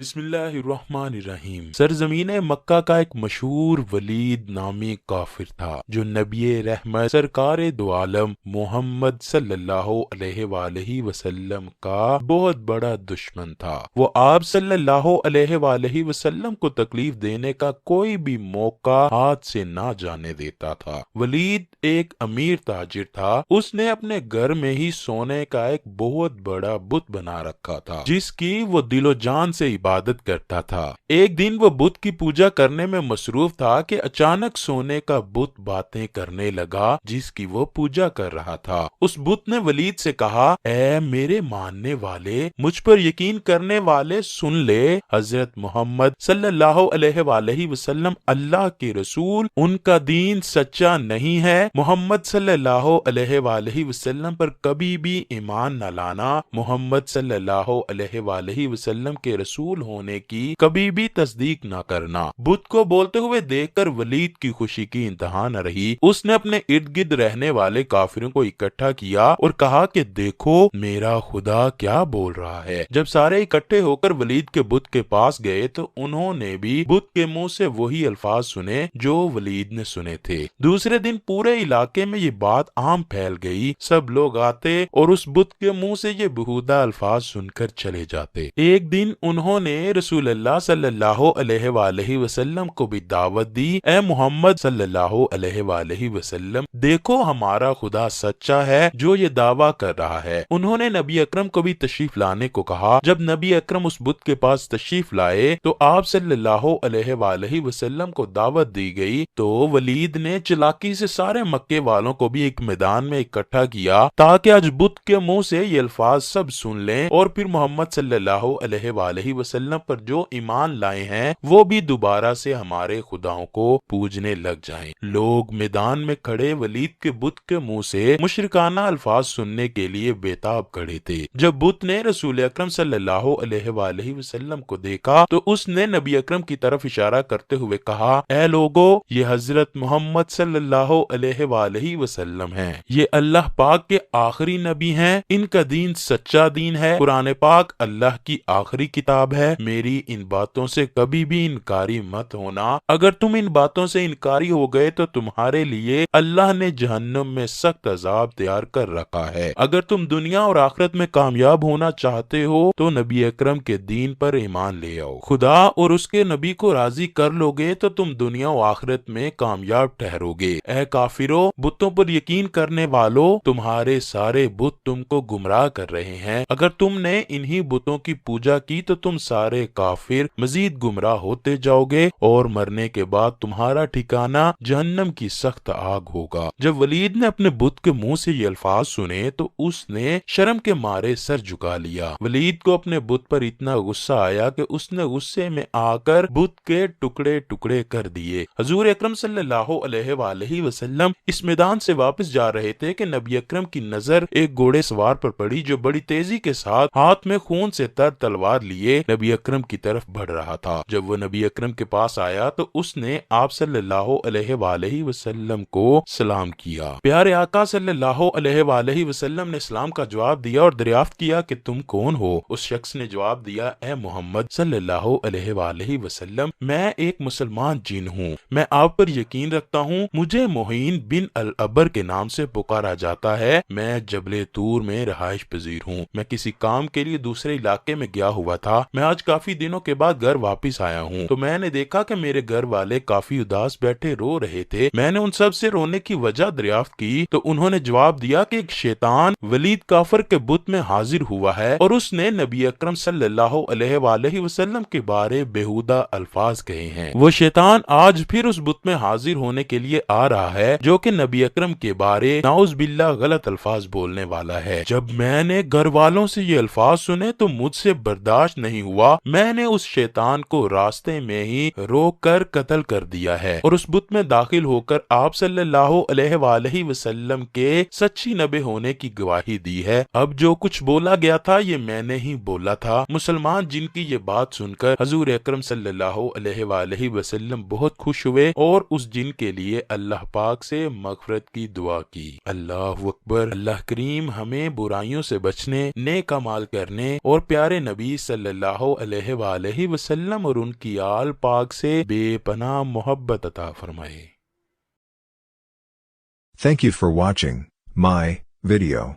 بسم اللہ الرحمن الرحیم۔ سرزمین مکہ کا ایک مشہور ولید نامی کافر تھا جو نبی رحمت سرکار دو عالم محمد صلی اللہ علیہ وآلہ وسلم کا بہت بڑا دشمن تھا۔ وہ آپ صلی اللہ علیہ وآلہ وسلم کو تکلیف دینے کا کوئی بھی موقع ہاتھ سے نہ جانے دیتا تھا۔ ولید ایک امیر تاجر تھا۔ اس نے اپنے گھر میں ہی سونے کا ایک بہت بڑا بت بنا رکھا تھا جس کی وہ دل و جان سے عبادت کرتا تھا۔ ایک دن وہ بت کی پوجا کرنے میں مصروف تھا کہ اچانک سونے کا بت باتیں کرنے لگا جس کی وہ پوجا کر رہا تھا۔ اس بت نے ولید سے کہا، اے میرے ماننے والے، مجھ پر یقین کرنے والے، سن لے، حضرت محمد صلی اللہ علیہ وآلہ وسلم اللہ کے رسول، ان کا دین سچا نہیں ہے۔ محمد صلی اللہ علیہ وآلہ وسلم پر کبھی بھی ایمان نہ لانا، محمد صلی اللہ علیہ وآلہ وسلم کے رسول ہونے کی کبھی بھی تصدیق نہ کرنا۔ بت کو بولتے ہوئے دیکھ کر ولید کی خوشی کی انتہا نہ رہی۔ اس نے اپنے ارد گرد رہنے والے کافروں کو اکٹھا کیا اور کہا کہ دیکھو میرا خدا کیا بول رہا ہے۔ جب سارے اکٹھے ہو کر ولید کے بت کے پاس گئے تو انہوں نے بھی بت کے منہ سے وہی الفاظ سنے جو ولید نے سنے تھے۔ دوسرے دن پورے علاقے میں یہ بات عام پھیل گئی۔ سب لوگ آتے اور اس بت کے منہ سے یہ بہودہ الفاظ سن کر چلے جاتے۔ ایک دن انہوں نے رسول اللہ صلی اللہ علیہ وآلہ وسلم کو بھی دعوت دی، اے محمد صلی اللہ علیہ وآلہ وسلم، دیکھو ہمارا خدا سچا ہے جو یہ دعویٰ کر رہا ہے۔ انہوں نے نبی اکرم کو بھی تشریف لانے کو کہا۔ جب نبی اکرم اس بت کے پاس تشریف لائے تو آپ صلی اللہ علیہ وآلہ وسلم کو دعوت دی گئی تو ولید نے چلاکی سے سارے مکے والوں کو بھی ایک میدان میں اکٹھا کیا تاکہ آج بت کے منہ سے یہ الفاظ سب سن لیں اور پھر محمد صلی اللہ علیہ وآلہ وسلم پر جو ایمان لائے ہیں وہ بھی دوبارہ سے ہمارے خداؤں کو پوجنے لگ جائیں۔ لوگ میدان میں کھڑے ولید کے بت کے منہ سے مشرکانہ الفاظ سننے کے لیے بےتاب کھڑے تھے۔ جب بت نے رسول اکرم صلی اللہ علیہ وآلہ وسلم کو دیکھا تو اس نے نبی اکرم کی طرف اشارہ کرتے ہوئے کہا، اے لوگو، یہ حضرت محمد صلی اللہ علیہ وآلہ وسلم ہیں، یہ اللہ پاک کے آخری نبی ہیں، ان کا دین سچا دین ہے، قرآن پاک اللہ کی آخری کتاب ہے، میری ان باتوں سے کبھی بھی انکاری مت ہونا۔ اگر تم ان باتوں سے انکاری ہو گئے تو تمہارے لیے اللہ نے جہنم میں سخت عذاب تیار کر رکھا ہے۔ اگر تم دنیا اور آخرت میں کامیاب ہونا چاہتے ہو تو نبی اکرم کے دین پر ایمان لے آؤ۔ خدا اور اس کے نبی کو راضی کر لو گے تو تم دنیا و آخرت میں کامیاب ٹھہرو گے۔ اے کافرو، بتوں پر یقین کرنے والو، تمہارے سارے بت تم کو گمراہ کر رہے ہیں۔ اگر تم نے انہی بتوں کی پوجا کی تو تم سارے کافر مزید گمراہ ہوتے جاؤ گے اور مرنے کے بعد تمہارا ٹھکانہ جہنم کی سخت آگ ہوگا۔ جب ولید نے اپنے بت کے منہ سے یہ الفاظ سنے تو اس نے شرم کے مارے سر جھکا لیا۔ ولید کو اپنے بت پر اتنا غصہ آیا کہ اس نے غصے میں آ کر بت کے ٹکڑے ٹکڑے کر دیے۔ حضور اکرم صلی اللہ علیہ وآلہ وسلم اس میدان سے واپس جا رہے تھے کہ نبی اکرم کی نظر ایک گھوڑے سوار پر پڑی جو بڑی تیزی کے ساتھ ہاتھ میں خون سے تر تلوار لیے نبی اکرم کی طرف بڑھ رہا تھا۔ جب وہ نبی اکرم کے پاس آیا تو اس نے آپ صلی اللہ علیہ وآلہ وسلم کو سلام کیا۔ پیارے آقا صلی اللہ علیہ وآلہ وسلم نے سلام کا جواب دیا اور دریافت کیا کہ تم کون ہو؟ اس شخص نے جواب دیا، اے محمد صلی اللہ علیہ وآلہ وسلم، میں ایک مسلمان جن ہوں، میں آپ پر یقین رکھتا ہوں، مجھے معین بن العبر کے نام سے پکارا جاتا ہے، میں جبل طور میں رہائش پذیر ہوں، میں کسی کام کے لیے دوسرے علاقے میں گیا ہوا تھا، میں آج کافی دنوں کے بعد گھر واپس آیا ہوں تو میں نے دیکھا کہ میرے گھر والے کافی اداس بیٹھے رو رہے تھے۔ میں نے ان سب سے رونے کی وجہ دریافت کی تو انہوں نے جواب دیا کہ ایک شیطان ولید کافر کے بت میں حاضر ہوا ہے اور اس نے نبی اکرم صلی اللہ علیہ وآلہ وسلم کے بارے بےہودہ الفاظ کہے ہیں۔ وہ شیطان آج پھر اس بت میں حاضر ہونے کے لیے آ رہا ہے جو کہ نبی اکرم کے بارے نعوذ باللہ غلط الفاظ بولنے والا ہے۔ جب میں نے گھر والوں سے یہ الفاظ سنے تو مجھ سے برداشت نہیں ہوا، میں نے اس شیطان کو راستے میں ہی روک کر قتل کر دیا ہے اور اس بت میں داخل ہو کر آپ صلی اللہ علیہ وآلہ وسلم کے سچی نبی ہونے کی گواہی دی ہے۔ اب جو کچھ بولا گیا تھا یہ میں نے ہی بولا تھا۔ مسلمان جن کی یہ بات سن کر حضور اکرم صلی اللہ علیہ وآلہ وسلم بہت خوش ہوئے اور اس جن کے لیے اللہ پاک سے مغفرت کی دعا کی۔ اللہ اکبر۔ اللہ کریم ہمیں برائیوں سے بچنے، نیک اعمال کرنے اور پیارے نبی صلی اللہ علیہ وآلہ وسلم اور ان کی آل پاک سے بے پناہ محبت عطا فرمائے۔ Thank you for watching my video.